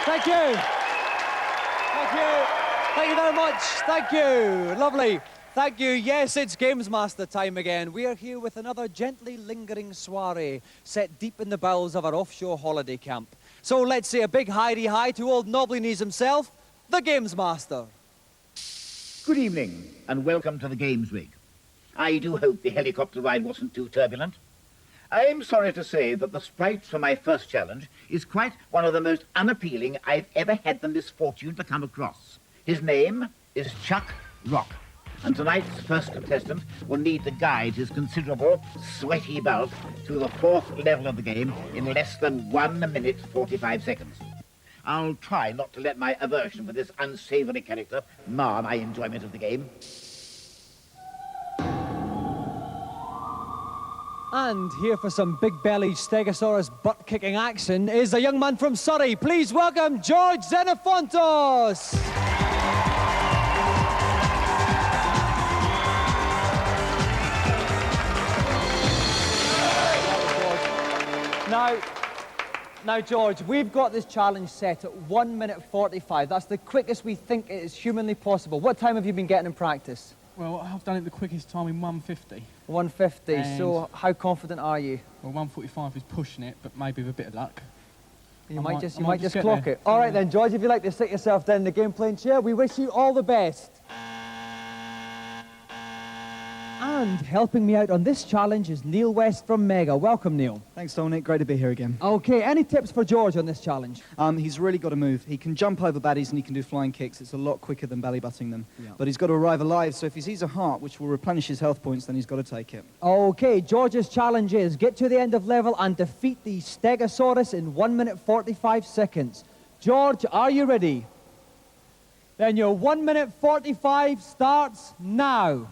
Thank you. Thank you. Thank you very much. Thank you. Lovely. Thank you. Yes, it's GamesMaster time again. We are here with another gently lingering soiree set deep in the bowels of our offshore holiday camp. So let's say a big hi to old knobbly knees himself, the GamesMaster. Good evening, and welcome to the Games Rig. I do hope the helicopter ride wasn't too turbulent. I am sorry to say that the sprite for my first challenge is quite one of the most unappealing I've ever had the misfortune to come across. His name is Chuck Rock, and tonight's first contestant will need to guide his considerable, sweaty bulk through the fourth level of the game in less than 1 minute 45 seconds. I'll try not to let my aversion for this unsavory character mar my enjoyment of the game. And here for some big-bellied Stegosaurus butt-kicking action is a young man from Surrey. Please welcome George Xenophontos. Now, George, we've got this challenge set at 1 minute 45. That's the quickest we think it is humanly possible. What time have you been getting in practice? Well, I've done it the quickest time in 1:50. 1:50. And so how confident are you? Well, 1:45 is pushing it, but maybe with a bit of luck. You might just clock there. it. All right then, George, if you'd like to sit yourself down in the game playing chair, we wish you all the best. And helping me out on this challenge is Neil West from Mega. Welcome, Neil. Thanks, Dominik. Great to be here again. Okay, any tips for George on this challenge? He's really got to move. He can jump over baddies and he can do flying kicks. It's a lot quicker than belly butting them. Yeah. But he's got to arrive alive, so if he sees a heart, which will replenish his health points, then he's got to take it. Okay, George's challenge is get to the end of level and defeat the Stegosaurus in 1 minute 45 seconds. George, are you ready? Then your 1 minute 45 starts now.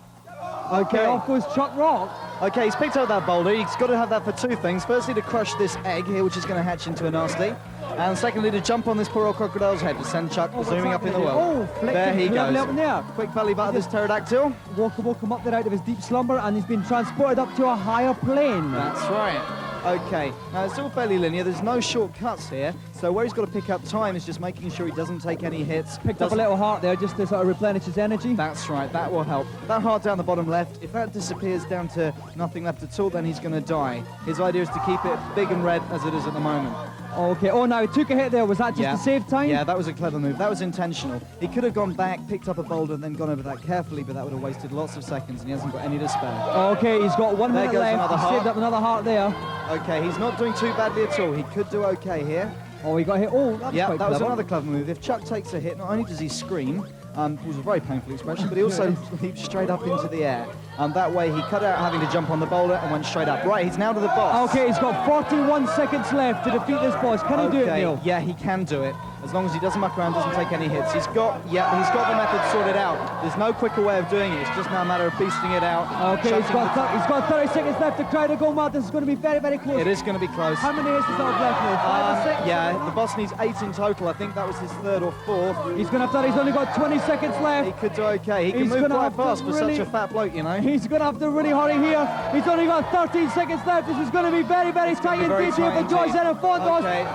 Okay, off goes Chuck Rock. Okay, he's picked up that boulder. He's got to have that for two things. Firstly, to crush this egg here, which is going to hatch into a nasty. And secondly, to jump on this poor old crocodile's head to send Chuck zooming up in the world. There he goes. Up in there. Quick belly butt of this pterodactyl. Woke him up there out of his deep slumber, and he's been transported up to a higher plane. That's right. Okay, now it's all fairly linear. There's no shortcuts here. So where he's got to pick up time is just making sure he doesn't take any hits. Picked up a little heart there just to sort of replenish his energy. That's right, that will help. That heart down the bottom left, if that disappears down to nothing left at all, then he's going to die. His idea is to keep it big and red as it is at the moment. Okay, oh, now he took a hit there. Was that just to save time? Yeah, that was a clever move. That was intentional. He could have gone back, picked up a boulder, and then gone over that carefully, but that would have wasted lots of seconds, and he hasn't got any to spare. Okay, he's got 1 minute left. He saved up another heart there. Okay, he's not doing too badly at all. He could do okay here. Oh, he got hit. Oh, that's yeah, quite that clever. was another clever move. If Chuck takes a hit, not only does he scream, which was a very painful expression, but he also leaps straight up into the air. That way he cut out having to jump on the boulder and went straight up. Right, he's now to the boss. Okay, he's got 41 seconds left to defeat this boss. Can he do it, Neil? Yeah, he can do it. As long as he doesn't muck around, doesn't take any hits. He's got the method sorted out. There's no quicker way of doing it. It's just now a matter of beasting it out. Okay, he's got 30 seconds left. The crowd are going wild. This is going to be very, very close. It is going to be close. How many hits does he have left, Neil? 5 or 6? Yeah, the boss needs 8 in total. I think that was his 3rd or 4th. He's going to have that. He's only got 20 seconds left. He could do okay. He can move quite fast for such a fat bloke, you know. He's going to have to really hurry here. He's only got 13 seconds left. This is going to be very, very tight indeed here for George Xenophontos. Okay,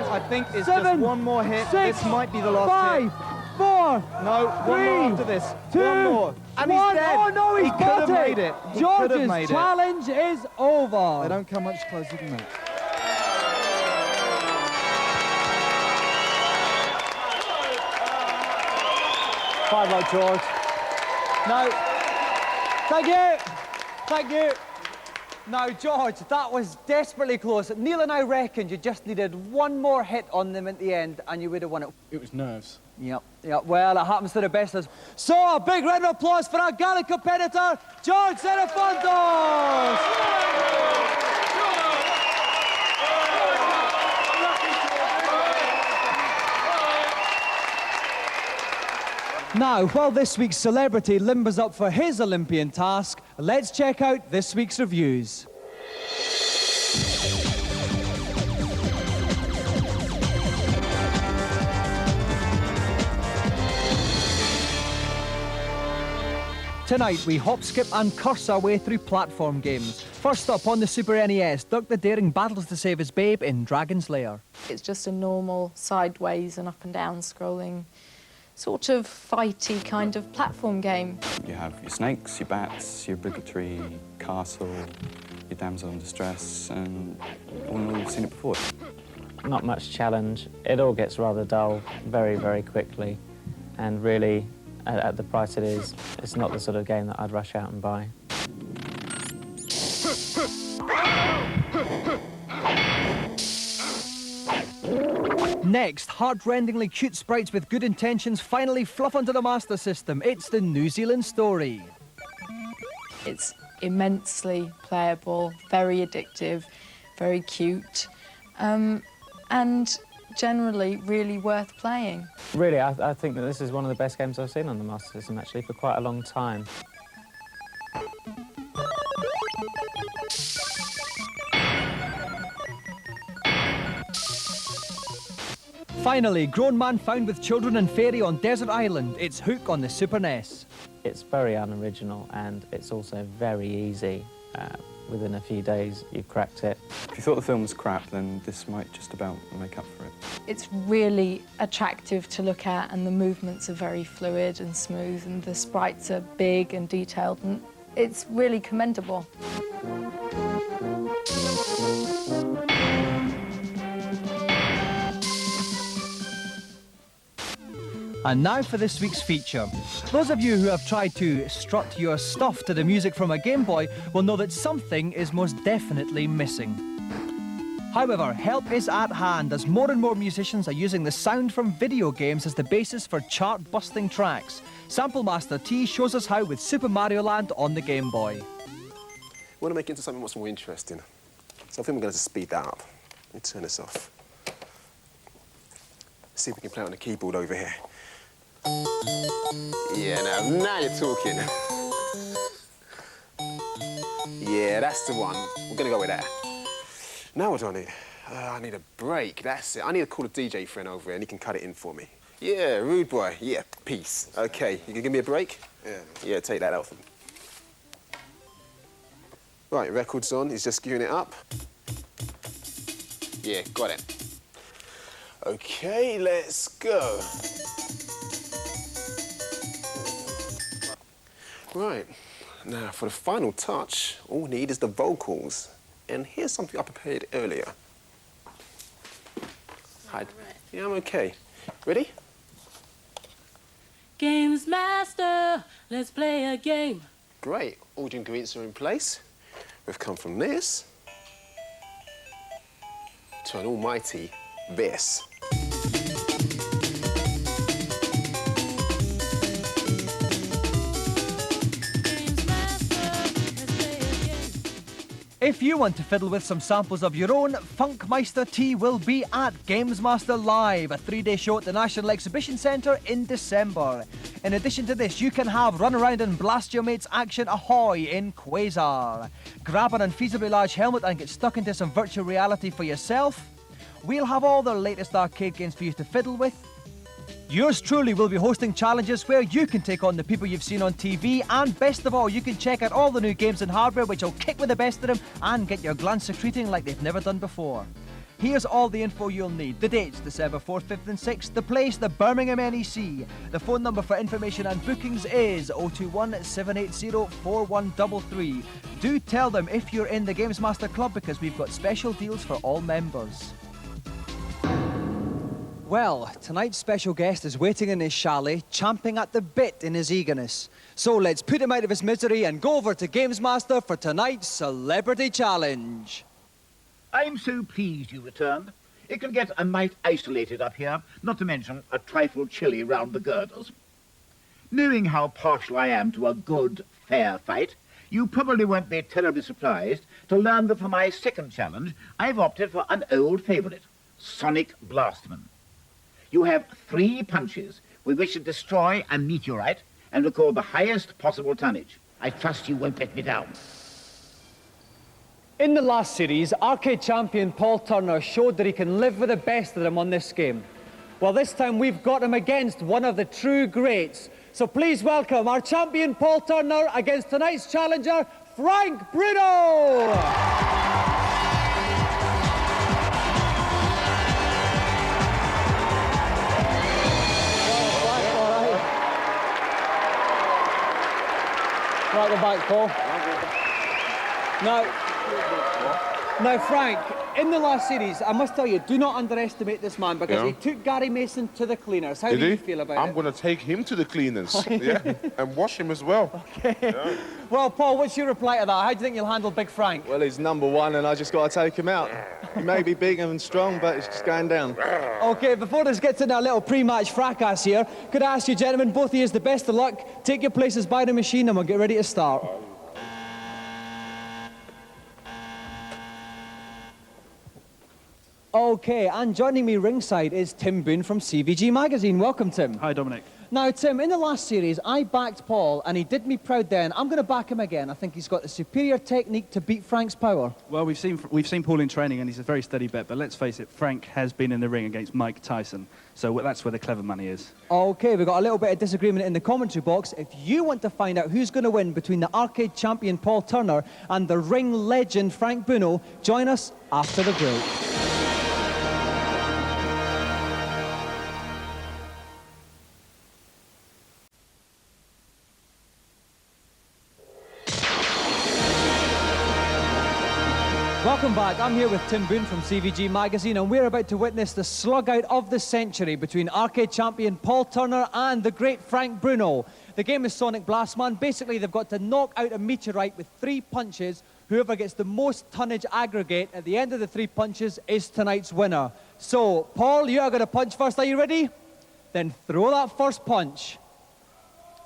I think it's 7, just one more hit. 6, this might be the last 5, hit. 4, no, 3, one more after this. 2, one more. And 1. he's dead. Oh no, he could have made it. He could have made George's challenge is over. They don't come much closer than that. Fine luck, George. No. Thank you. Now, George, that was desperately close. Neil and I reckoned you just needed one more hit on them at the end and you would have won it. It was nerves. Yep. Well, it happens to the best of us. So, a big round of applause for our gallant competitor, George Xenophontos! Now, while this week's celebrity limbers up for his Olympian task, let's check out this week's reviews. Tonight, we hop, skip and curse our way through platform games. First up on the Super NES, Dirk the Daring battles to save his babe in Dragon's Lair. It's just a normal sideways and up and down scrolling, sort of fighty kind of platform game. You have your snakes, your bats, your obligatory castle, your damsel in distress, and all in all, you've seen it before. Not much challenge. It all gets rather dull very, very quickly. And really, at the price it is, it's not the sort of game that I'd rush out and buy. Next, heart-rendingly cute sprites with good intentions finally fluff onto the Master System. It's the New Zealand Story. It's immensely playable, very addictive, very cute, and generally really worth playing. Really, I think that this is one of the best games I've seen on the Master System, actually, for quite a long time. Finally, grown man found with children and fairy on Desert Island. It's Hook on the Super NES. It's very unoriginal, and it's also very easy. Within a few days, you've cracked it. If you thought the film was crap, then this might just about make up for it. It's really attractive to look at, and the movements are very fluid and smooth, and the sprites are big and detailed, and it's really commendable. And now for this week's feature. Those of you who have tried to strut your stuff to the music from a Game Boy will know that something is most definitely missing. However, help is at hand as more and more musicians are using the sound from video games as the basis for chart-busting tracks. Sample Master T shows us how with Super Mario Land on the Game Boy. We want to make it into something much more interesting. So I think we're going to speed that up. Let me turn this off. See if we can play it on the keyboard over here. Yeah, now you're talking. Yeah, that's the one. We're gonna go with that. Now what do I need? I need a break, that's it. I need to call a DJ friend over here and he can cut it in for me. Yeah, rude boy. Yeah, peace. Okay, you can give me a break? Yeah, take that off. Right, record's on. He's just skewing it up. Yeah, got it. Okay, let's go. Right, now for the final touch, all we need is the vocals. And here's something I prepared earlier. Hi. Yeah, I'm okay. Ready? GamesMaster, let's play a game. Great, all the ingredients are in place. We've come from this to an almighty this. If you want to fiddle with some samples of your own, Funkmeister T will be at GamesMaster Live, a 3-day show at the National Exhibition Centre in December. In addition to this, you can have Run Around and Blast Your Mates action ahoy in Quasar. Grab an unfeasibly large helmet and get stuck into some virtual reality for yourself. We'll have all the latest arcade games for you to fiddle with. Yours truly will be hosting challenges where you can take on the people you've seen on TV, and best of all, you can check out all the new games and hardware which will kick with the best of them and get your glands secreting like they've never done before. Here's all the info you'll need. The dates, December 4th, 5th and 6th. The place, the Birmingham NEC. The phone number for information and bookings is 021 780 4133. Do tell them if you're in the GamesMaster Club because we've got special deals for all members. Well, tonight's special guest is waiting in his chalet, champing at the bit in his eagerness. So let's put him out of his misery and go over to GamesMaster for tonight's Celebrity Challenge. I'm so pleased you returned. It can get a mite isolated up here, not to mention a trifle chilly round the girdles. Knowing how partial I am to a good, fair fight, you probably won't be terribly surprised to learn that for my second challenge, I've opted for an old favourite, Sonic Blastman. You have 3 punches with which to destroy a meteorite and record the highest possible tonnage. I trust you won't let me down. In the last series, arcade champion Paul Turner showed that he can live with the best of them on this game. Well, this time we've got him against one of the true greats, So please welcome our champion Paul Turner against tonight's challenger, Frank Bruno. Right the back, Paul. Now, Frank, in the last series, I must tell you, do not underestimate this man because he took Gary Mason to the cleaners. How do you feel about it? I'm going to take him to the cleaners, and wash him as well. Okay. Yeah. Well, Paul, what's your reply to that? How do you think you'll handle Big Frank? Well, he's number one, and I just got to take him out. He may be big and strong, but it's just going down. Okay, before this gets into a little pre-match fracas here, could I ask you, gentlemen, both of you, the best of luck. Take your places by the machine, and we'll get ready to start. Okay, and joining me ringside is Tim Boone from CVG Magazine. Welcome, Tim. Hi, Dominic. Now, Tim, in the last series, I backed Paul, and he did me proud then. I'm going to back him again. I think he's got the superior technique to beat Frank's power. Well, we've seen Paul in training, and he's a very steady bet. But let's face it, Frank has been in the ring against Mike Tyson, so that's where the clever money is. Okay, we've got a little bit of disagreement in the commentary box. If you want to find out who's going to win between the arcade champion Paul Turner and the ring legend Frank Bruno, join us after the break. Welcome back. I'm here with Tim Boone from CVG Magazine, and we're about to witness the slug out of the century between arcade champion Paul Turner and the great Frank Bruno. The game is Sonic Blast, man. Basically, they've got to knock out a meteorite with 3 punches. Whoever gets the most tonnage aggregate at the end of the 3 punches is tonight's winner. So, Paul, you are going to punch first. Are you ready? Then throw that first punch.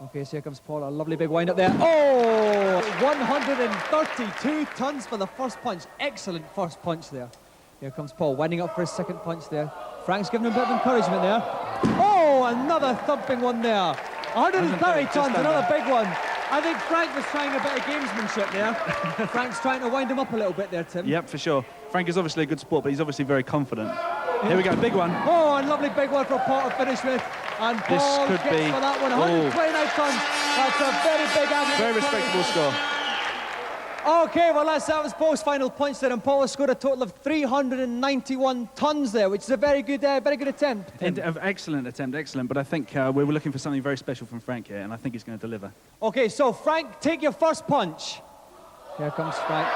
Okay, so here comes Paul, a lovely big wind up there. Oh, 132 tons for the first punch. Excellent first punch there. Here comes Paul, winding up for his second punch there. Frank's giving him a bit of encouragement there. Oh, another thumping one there. 130 tons, another big one. I think Frank was trying a bit of gamesmanship there. Frank's trying to wind him up a little bit there, Tim. Yep, for sure. Frank is obviously a good sport, but he's obviously very confident. Here we go, big one. Oh, a lovely big one for Paul to finish with. And Paul gets for that one, 129 tons. That's a very big average. Very respectable score. Okay, well, that was Paul's final punch there, and Paul has scored a total of 391 tons there, which is a very good attempt. Excellent attempt, excellent. But I think we were looking for something very special from Frank here, and I think he's going to deliver. Okay, so Frank, take your first punch. Here comes Frank.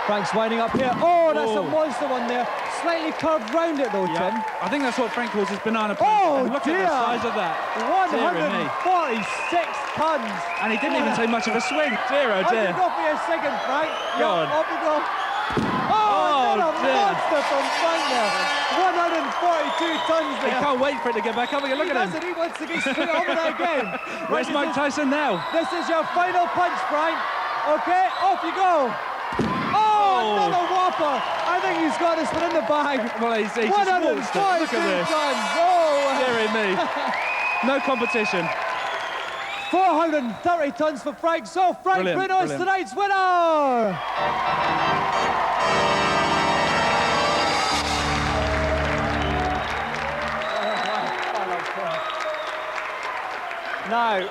Frank's winding up here. Oh, that's a monster one there. Slightly curved round it though, Tim. I think that's what Frank calls his banana punch. Oh, look at the size of that. 146 tons. And he didn't even take much of a swing. Dear, oh dear. Off you go for your second, Frank. Go on. Off you go. Oh, a monster from Frank there. 142 tons there. He can't wait for it to get back up again. Look at him. He wants to get straight over there again. Where's Mike Tyson now? This is your final punch, Frank. Okay, off you go. Oh, another whopper. I think he's got this one in the bag. Well, he's just waltzed it. Look at this. Oh. Dear me. No competition. 430 tons for Frank. So Frank Bruno is tonight's winner. Now,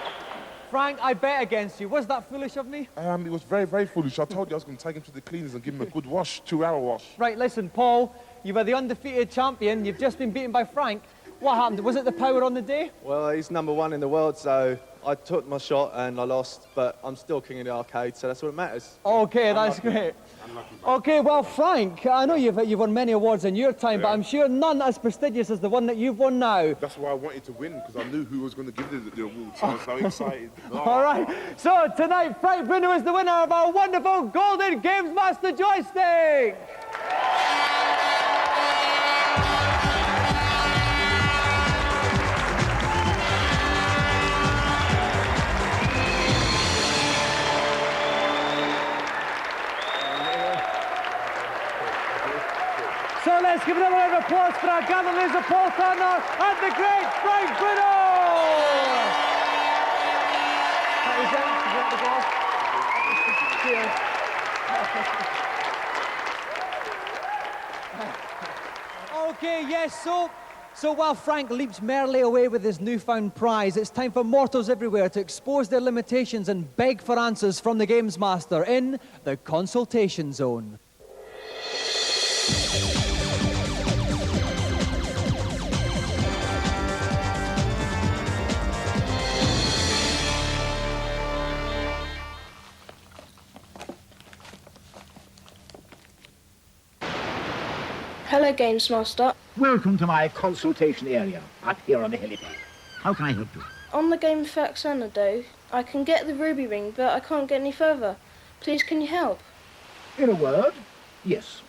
Frank, I bet against you. Was that foolish of me? It was very, very foolish. I told you I was going to take him to the cleaners and give him a good wash, 2-hour wash. Right, listen, Paul, you were the undefeated champion. You've just been beaten by Frank. What happened? Was it the power on the day? Well, he's number one in the world, so I took my shot and I lost, but I'm still king of the arcade, so that's what matters. Okay, that's great. Okay, well, Frank, I know you've won many awards in your time, but I'm sure none as prestigious as the one that you've won now. That's why I wanted to win, because I knew who was going to give the award, so I was so excited. All right, so tonight, Frank Bruno is the winner of our wonderful Golden GamesMaster Joystick. So let's give another round of applause for our gatherers of Paul Turner and the great Frank Bruno! Cheers. Okay, yes, so So while Frank leaps merrily away with his newfound prize, it's time for mortals everywhere to expose their limitations and beg for answers from the Games Master in the Consultation Zone. Hello, GamesMaster. Welcome to my consultation area, up here on the helipad. How can I help you? On the game of Xanadu, I can get the ruby ring, but I can't get any further. Please, can you help? In a word, yes.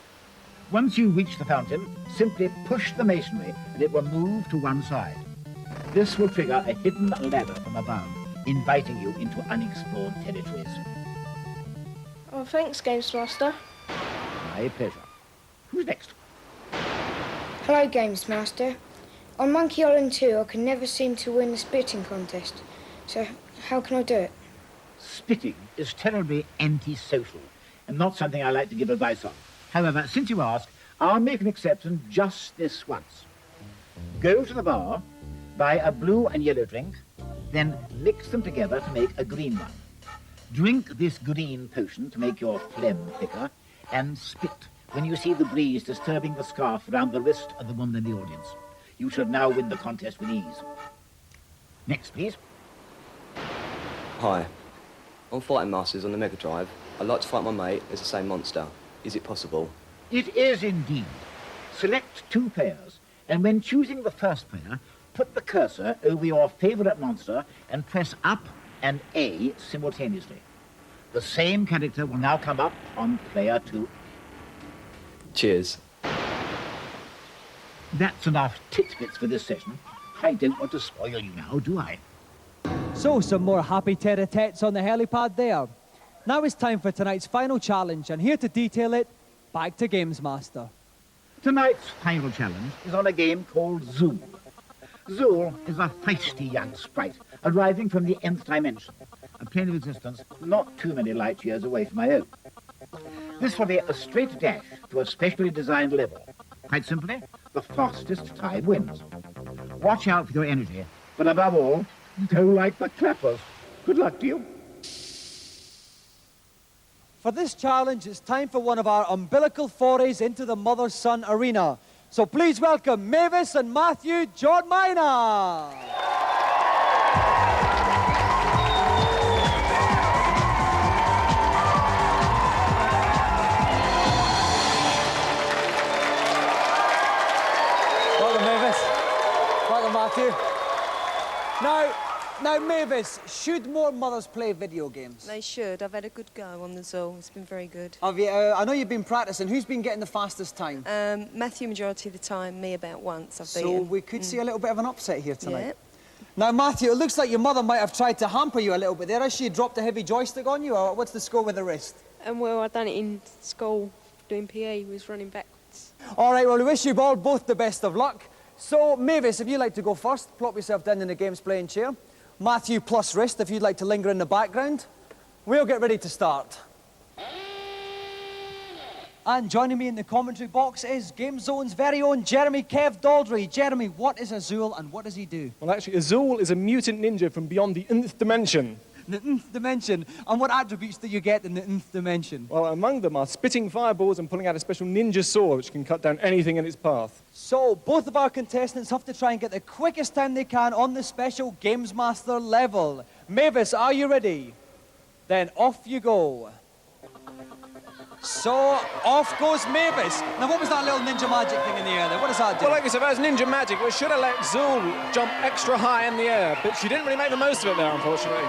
Once you reach the fountain, simply push the masonry and it will move to one side. This will trigger a hidden ladder from above, inviting you into unexplored territories. Oh, thanks, GamesMaster. My pleasure. Who's next? Hello, GamesMaster. On Monkey Island 2, I can never seem to win the spitting contest. So, how can I do it? Spitting is terribly antisocial and not something I like to give advice on. However, since you ask, I'll make an exception just this once. Go to the bar, buy a blue and yellow drink, then mix them together to make a green one. Drink this green potion to make your phlegm thicker, and spit when you see the breeze disturbing the scarf around the wrist of the woman in the audience. You should now win the contest with ease. Next, please. Hi. On Fighting Masters on the Mega Drive, I'd like to fight my mate as the same monster. Is it possible? It is indeed. Select two players, and when choosing the first player, put the cursor over your favourite monster and press up and A simultaneously. The same character will now come up on player 2. Cheers. That's enough titbits for this session. I don't want to spoil you now, do I? So, some more happy tete-a-tetes on the helipad there. Now it's time for tonight's final challenge, and here to detail it, back to GamesMaster. Tonight's final challenge is on a game called Zool. Zool is a feisty young sprite arriving from the nth dimension, a plane of existence not too many light years away from my own. This will be a straight dash to a specially designed level. Quite simply, the fastest time wins. Watch out for your energy, but above all, go like the clappers. Good luck to you. For this challenge, it's time for one of our umbilical forays into the MotherSon Arena. So please welcome Mavis and Matthew John Minor. Welcome, Mavis. Welcome, Matthew. Now, Mavis, should more mothers play video games? They should. I've had a good go on the Zool. It's been very good. Have you, I know you've been practicing. Who's been getting the fastest time? Matthew majority of the time, me about once. I've So beaten. we could see a little bit of an upset here tonight. Yeah. Now, Matthew, it looks like your mother might have tried to hamper you a little bit there. Has she dropped a heavy joystick on you, or what's the score with the wrist? Well, I done it in school doing PE. Was running backwards. All right, well, we wish you all both the best of luck. So, Mavis, if you'd like to go first, plop yourself down in the games playing chair. Matthew plus wrist, if you'd like to linger in the background. We'll get ready to start. And joining me in the commentary box is Game Zone's very own Jeremy Kev Daldry. Jeremy, what is a Zool and what does he do? Well, actually, a Zool is a mutant ninja from beyond the nth dimension. The nth dimension. And what attributes do you get in the nth dimension? Well, among them are spitting fireballs and pulling out a special ninja sword which can cut down anything in its path. So, both of our contestants have to try and get the quickest time they can on the special GamesMaster level. Mavis, are you ready? Then off you go. So, off goes Mavis. Now, what was that little ninja magic thing in the air there? What does that do? Well, like I said, that was ninja magic, which should have let Zool jump extra high in the air, but she didn't really make the most of it there, unfortunately.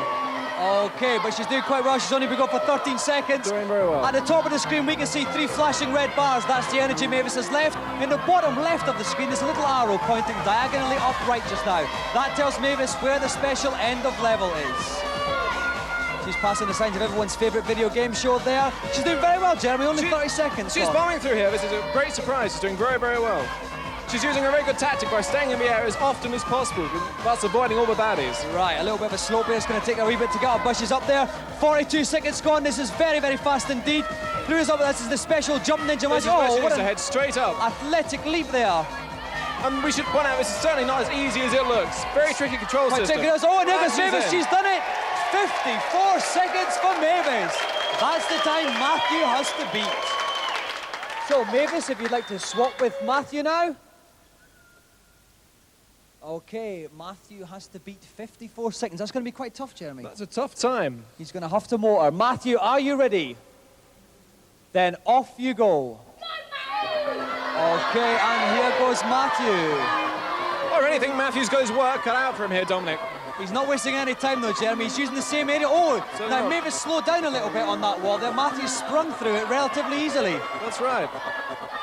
Okay, but she's doing quite well. She's only been going for 13 seconds. Doing very well. At the top of the screen, we can see 3 flashing red bars. That's the energy Mavis has left. In the bottom left of the screen, there's a little arrow pointing diagonally upright just now. That tells Mavis where the special end of level is. She's passing the signs of everyone's favourite video game show there. She's doing very well, Jeremy, only 30 seconds. She's bombing through here. This is a great surprise. She's doing very, very well. She's using a very good tactic by staying in the air as often as possible, whilst avoiding all the baddies. Right, a little bit of a slope here. It's going to take a wee bit to get up, but she's up there. 42 seconds gone. This is very, very fast indeed. Through is up. This is the special jump ninja magic. This is where she needs to head straight up. Athletic leap there. And we should point out this is certainly not as easy as it looks. Very tricky control system. Ridiculous. Oh, and And Mavis, she's done it. 54 seconds for Mavis. That's the time Matthew has to beat. So, Mavis, if you'd like to swap with Matthew now. Okay, Matthew has to beat 54 seconds. That's going to be quite tough, Jeremy. That's a tough time. He's going to have to motor. Matthew, are you ready? Then off you go. Okay, and here goes Matthew. I really think Matthew's got his work cut out for him here, Dominic. He's not wasting any time though, Jeremy. He's using the same area. Oh, So now not. Mavis slowed down a little bit on that wall there. Matthew sprung through it relatively easily. That's right.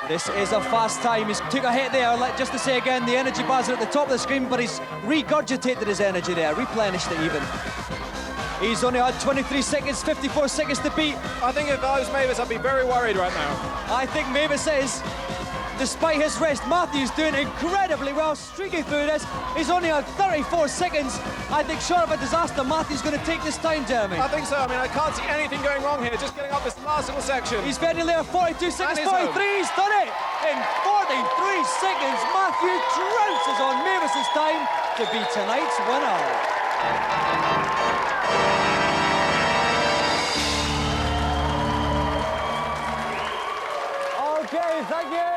This is a fast time. He's took a hit there. Just to say again, the energy bars are at the top of the screen, but he's regurgitated his energy there, replenished it even. He's only had 23 seconds, 54 seconds to beat. I think if I was Mavis, I'd be very worried right now. I think Mavis is. Despite his rest, Matthew's doing incredibly well, streaking through this. He's only had 34 seconds. I think short of a disaster, Matthew's going to take this time, Jeremy. I think so. I mean, I can't see anything going wrong here. Just getting up this last little section. He's very near 42 seconds, And he's 43, home. he's done it! In 43 seconds, Matthew trounces on Mavis's time to be tonight's winner. Okay, thank you.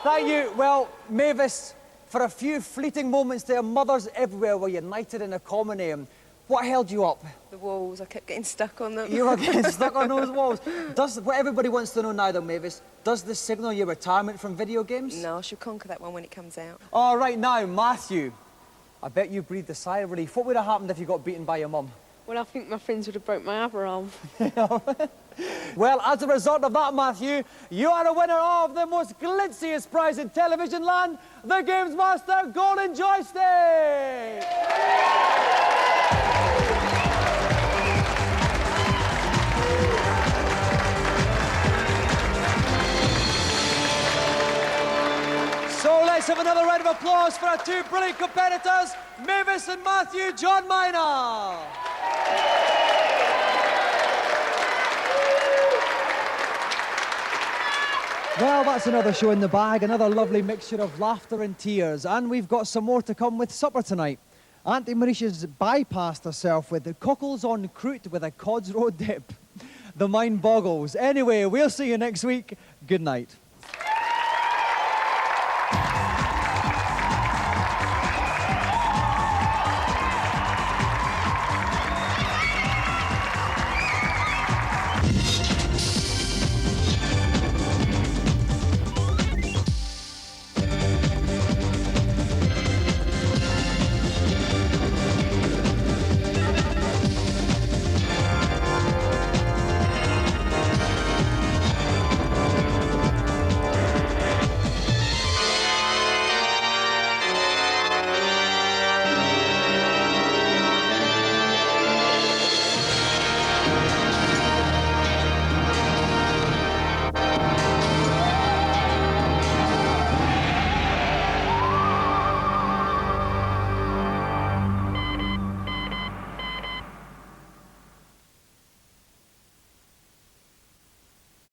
Thank you. Well, Mavis, for a few fleeting moments there, mothers everywhere were united in a common aim. What held you up? The walls, I kept getting stuck on them. You were getting stuck on those walls. What everybody wants to know now, though, Mavis, does this signal your retirement from video games? No, I shall conquer that one when it comes out. All right, now, Matthew, I bet you breathed a sigh of relief. What would have happened if you got beaten by your mum? Well, I think my friends would have broke my other arm. Well, as a result of that, Matthew, you are a winner of the most glitziest prize in television land, the GamesMaster Golden Joystick! So let's have another round of applause for our two brilliant competitors, Mavis and Matthew John Minor. Well, that's another show in the bag, another lovely mixture of laughter and tears, and we've got some more to come with supper tonight. Auntie Marisha's bypassed herself with the cockles on croûte with a cod's roe dip. The mind boggles. Anyway, we'll see you next week. Good night.